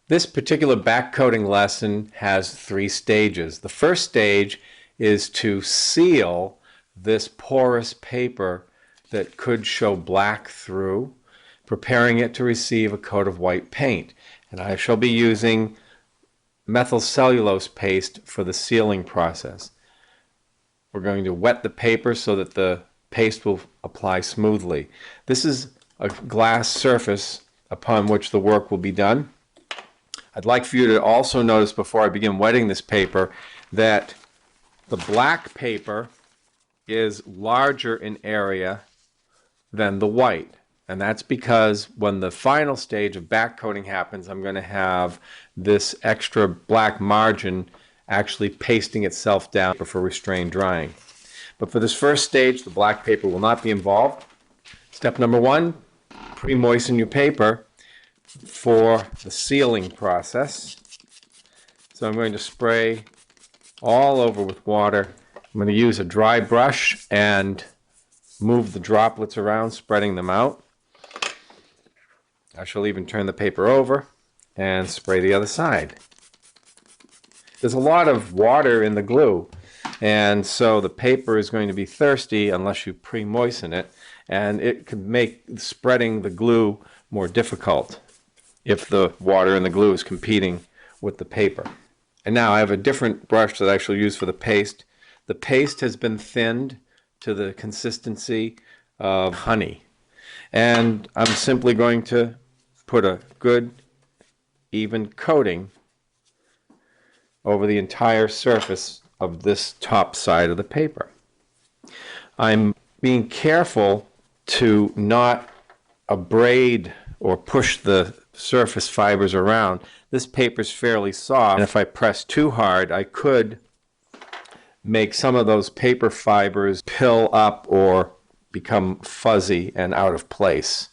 This particular back coating lesson has 3 stages. The first stage is to seal this porous paper that could show black through, preparing it to receive a coat of white paint. And I shall be using methyl cellulose paste for the sealing process. We're going to wet the paper so that the paste will apply smoothly. This is a glass surface upon which the work will be done. I'd like for you to also notice before I begin wetting this paper that the black paper is larger in area than the white. And that's because when the final stage of back coating happens, I'm going to have this extra black margin actually pasting itself down for restrained drying. But for this first stage, the black paper will not be involved. Step number 1, pre-moisten your paper for the sealing process. So I'm going to spray all over with water. I'm going to use a dry brush and move the droplets around, spreading them out. I shall even turn the paper over and spray the other side. There's a lot of water in the glue, and so the paper is going to be thirsty unless you pre-moisten it, and it could make spreading the glue more difficult if the water in the glue is competing with the paper. And now I have a different brush that I shall use for the paste. The paste has been thinned to the consistency of honey. And I'm simply going to put a good, even coating over the entire surface of this top side of the paper. I'm being careful to not abrade or push the surface fibers around. This paper is fairly soft, and if I press too hard, I could make some of those paper fibers pill up or become fuzzy and out of place.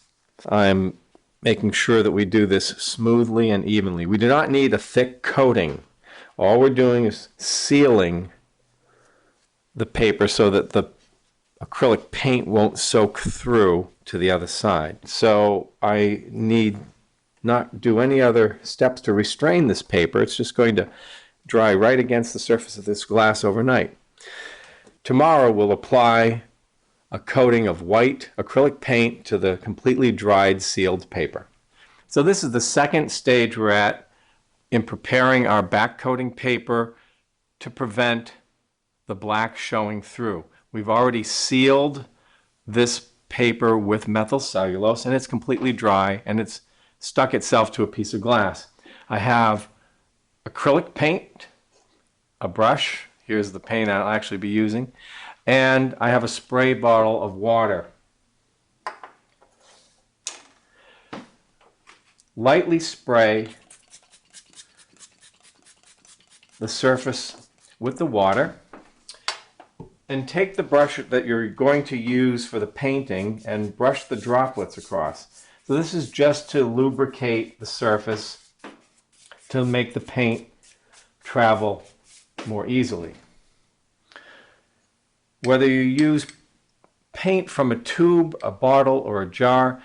I'm making sure that we do this smoothly and evenly. We do not need a thick coating. All we're doing is sealing the paper so that the acrylic paint won't soak through to the other side. So I need not do any other steps to restrain this paper. It's just going to dry right against the surface of this glass overnight. Tomorrow we'll apply a coating of white acrylic paint to the completely dried sealed paper. So this is the second stage we're at in preparing our back coating paper to prevent the black showing through. We've already sealed this paper with methyl cellulose, and it's completely dry, and it's stuck itself to a piece of glass. I have acrylic paint, a brush, here's the paint I'll actually be using, and I have a spray bottle of water. Lightly spray the surface with the water, and take the brush that you're going to use for the painting and brush the droplets across. So this is just to lubricate the surface to make the paint travel more easily. Whether you use paint from a tube, a bottle, or a jar,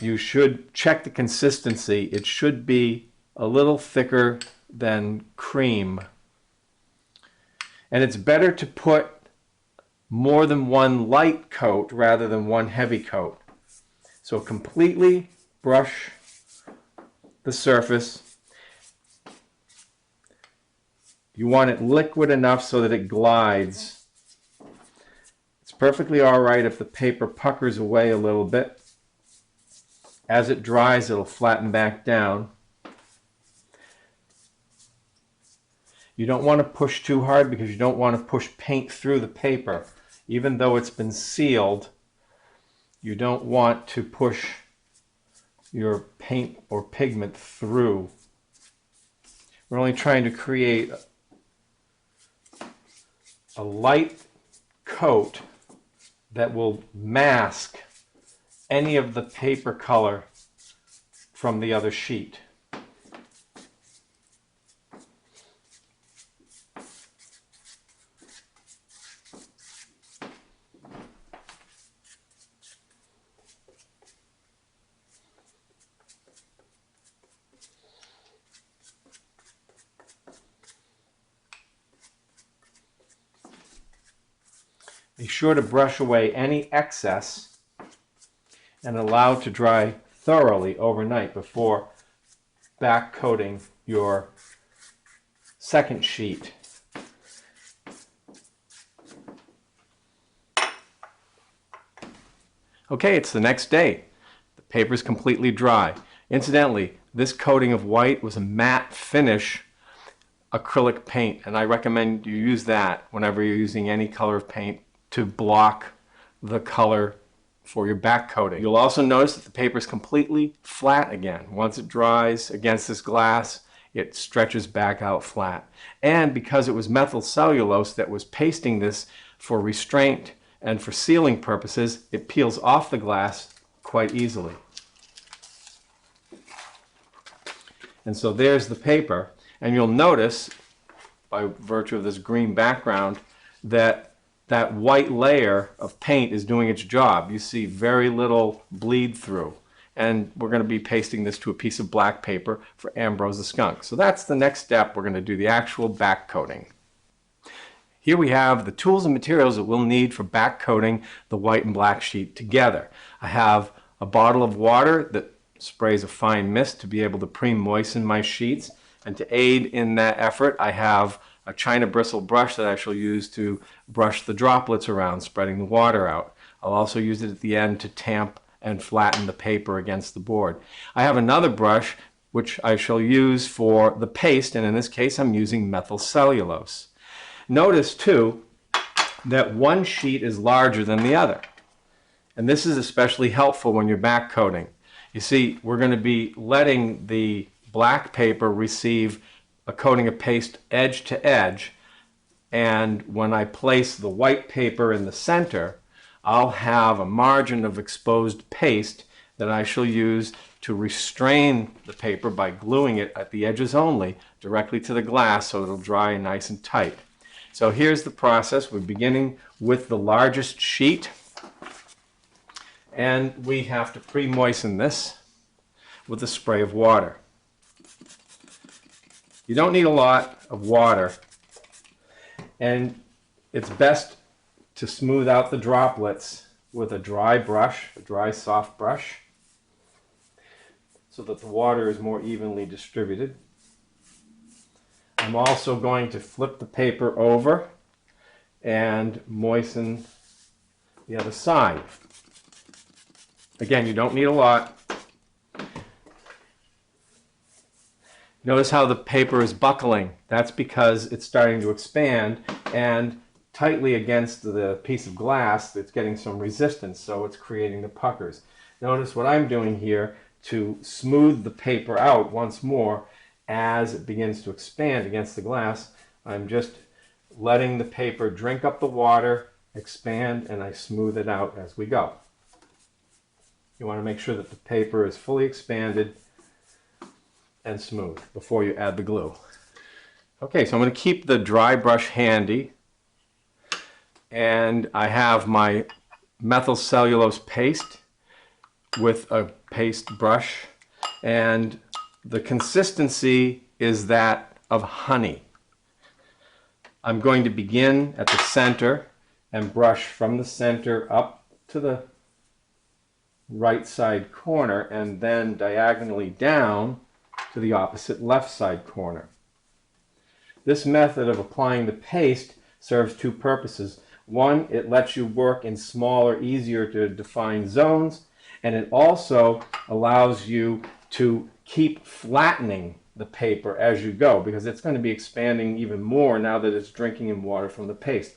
you should check the consistency. It should be a little thicker than cream. And it's better to put more than one light coat rather than one heavy coat. So completely brush the surface. You want it liquid enough so that it glides. It's perfectly all right if the paper puckers away a little bit. As it dries, it'll flatten back down. You don't want to push too hard because you don't want to push paint through the paper. Even though it's been sealed, you don't want to push your paint or pigment through. We're only trying to create a light coat that will mask any of the paper color from the other sheet. Be sure to brush away any excess and allow it to dry thoroughly overnight before back coating your second sheet. Okay, it's the next day. The paper is completely dry. Incidentally, this coating of white was a matte finish acrylic paint, and I recommend you use that whenever you're using any color of paint to block the color for your back coating. You'll also notice that the paper is completely flat again. Once it dries against this glass, it stretches back out flat. And because it was methyl cellulose that was pasting this for restraint and for sealing purposes, it peels off the glass quite easily. And so there's the paper, and you'll notice by virtue of this green background that that white layer of paint is doing its job. You see very little bleed through. And we're going to be pasting this to a piece of black paper for Ambrose the skunk. So that's the next step. We're going to do the actual back coating. Here we have the tools and materials that we'll need for back coating the white and black sheet together. I have a bottle of water that sprays a fine mist to be able to pre-moisten my sheets. And to aid in that effort, I have a china bristle brush that I shall use to brush the droplets around, spreading the water out. I'll also use it at the end to tamp and flatten the paper against the board. I have another brush which I shall use for the paste, and in this case I'm using methyl cellulose. Notice too that one sheet is larger than the other, and this is especially helpful when you're back coating. You see, we're going to be letting the black paper receive a coating of paste edge to edge, and when I place the white paper in the center, I'll have a margin of exposed paste that I shall use to restrain the paper by gluing it at the edges only directly to the glass so it'll dry nice and tight. So here's the process. We're beginning with the largest sheet, and we have to pre-moisten this with a spray of water. You don't need a lot of water, and it's best to smooth out the droplets with a dry brush, a dry soft brush, so that the water is more evenly distributed. I'm also going to flip the paper over and moisten the other side. Again, you don't need a lot. Notice how the paper is buckling. That's because it's starting to expand, and tightly against the piece of glass that's getting some resistance, so it's creating the puckers. Notice what I'm doing here to smooth the paper out once more as it begins to expand against the glass. I'm just letting the paper drink up the water, expand, and I smooth it out as we go. You want to make sure that the paper is fully expanded and smooth before you add the glue. Okay, so I'm going to keep the dry brush handy, and I have my methyl cellulose paste with a paste brush, and the consistency is that of honey. I'm going to begin at the center and brush from the center up to the right side corner and then diagonally down to the opposite left side corner. This method of applying the paste serves two purposes. One, it lets you work in smaller, easier to define zones, and it also allows you to keep flattening the paper as you go, because it's going to be expanding even more now that it's drinking in water from the paste.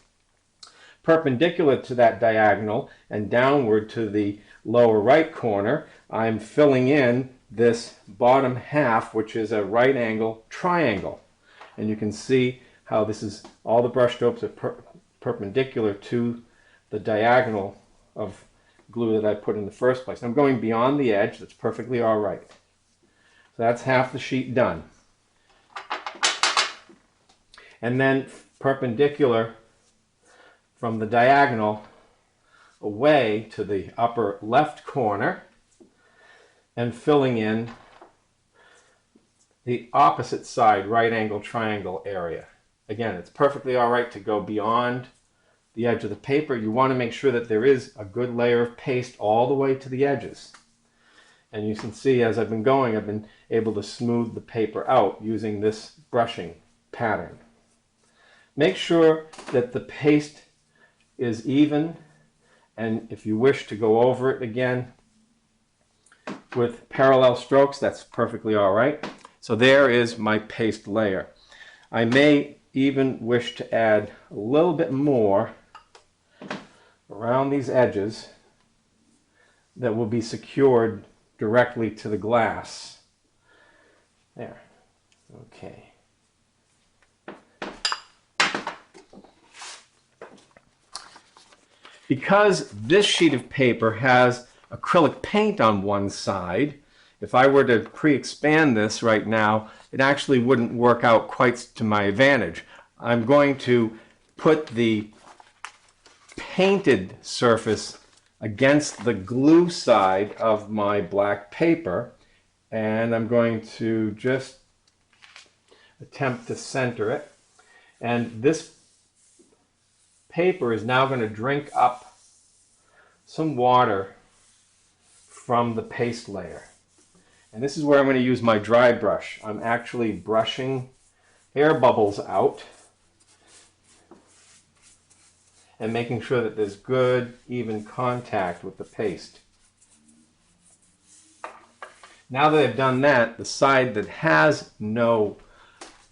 Perpendicular to that diagonal and downward to the lower right corner, I'm filling in this bottom half, which is a right angle triangle. And you can see how this is, all the brush strokes are perpendicular to the diagonal of glue that I put in the first place. I'm going beyond the edge. That's perfectly all right. So that's half the sheet done. And then perpendicular from the diagonal away to the upper left corner and filling in the opposite side right angle triangle area. Again, it's perfectly all right to go beyond the edge of the paper, you want to make sure that there is a good layer of paste all the way to the edges. And you can see as I've been going, I've been able to smooth the paper out using this brushing pattern. Make sure that the paste is even, and if you wish to go over it again with parallel strokes, that's perfectly all right. So there is my paste layer. I may even wish to add a little bit more around these edges that will be secured directly to the glass. There. Okay. Because this sheet of paper has acrylic paint on one side, if I were to pre-expand this right now, it actually wouldn't work out quite to my advantage. I'm going to put the painted surface against the glue side of my black paper, and I'm going to just attempt to center it. And this paper is now going to drink up some water from the paste layer. And this is where I'm going to use my dry brush. I'm actually brushing air bubbles out and making sure that there's good, even contact with the paste. Now that I've done that, the side that has no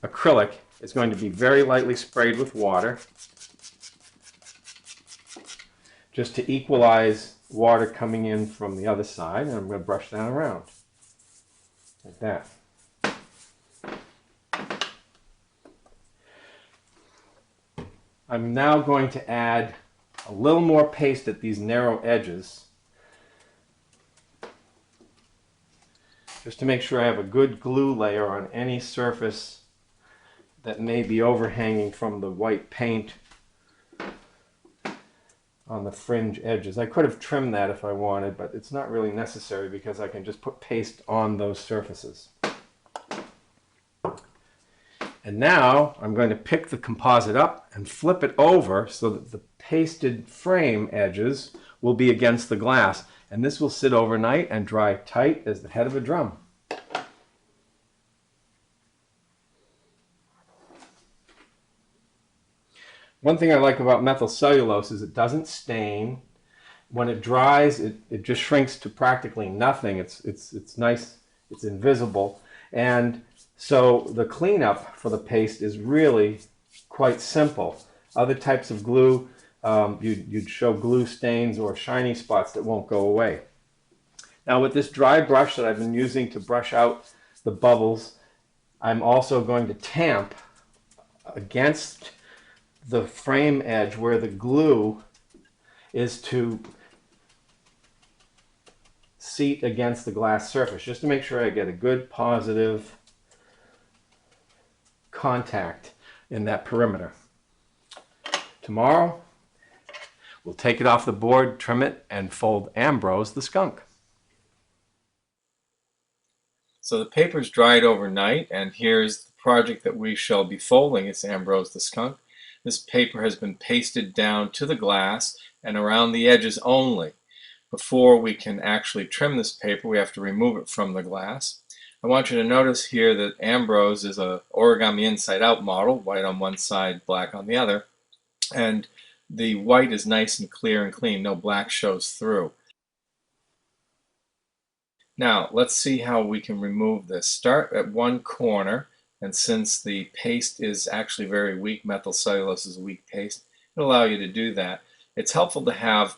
acrylic is going to be very lightly sprayed with water, just to equalize water coming in from the other side, and I'm going to brush that around like that. I'm now going to add a little more paste at these narrow edges, just to make sure I have a good glue layer on any surface that may be overhanging from the white paint on the fringe edges. I could have trimmed that if I wanted, but it's not really necessary because I can just put paste on those surfaces. And now I'm going to pick the composite up and flip it over so that the pasted frame edges will be against the glass. And this will sit overnight and dry tight as the head of a drum. One thing I like about methyl cellulose is it doesn't stain. When it dries, it just shrinks to practically nothing. It's nice, it's invisible. And so the cleanup for the paste is really quite simple. Other types of glue, you'd show glue stains or shiny spots that won't go away. Now with this dry brush that I've been using to brush out the bubbles, I'm also going to tamp against the frame edge where the glue is to seat against the glass surface, just to make sure I get a good positive contact in that perimeter. Tomorrow, we'll take it off the board, trim it, and fold Ambrose the skunk. So the paper's dried overnight, and here's the project that we shall be folding. It's Ambrose the skunk. This paper has been pasted down to the glass and around the edges only. Before we can actually trim this paper, we have to remove it from the glass. I want you to notice here that Ambrose is a origami inside out model, white on one side, black on the other. And the white is nice and clear and clean, no black shows through. Now, let's see how we can remove this. Start at one corner, and since the paste is actually very weak, methyl cellulose is a weak paste, it'll allow you to do that. It's helpful to have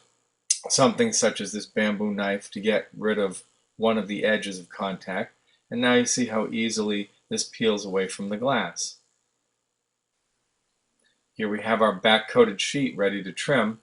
something such as this bamboo knife to get rid of one of the edges of contact. And now you see how easily this peels away from the glass. Here we have our back-coated sheet ready to trim.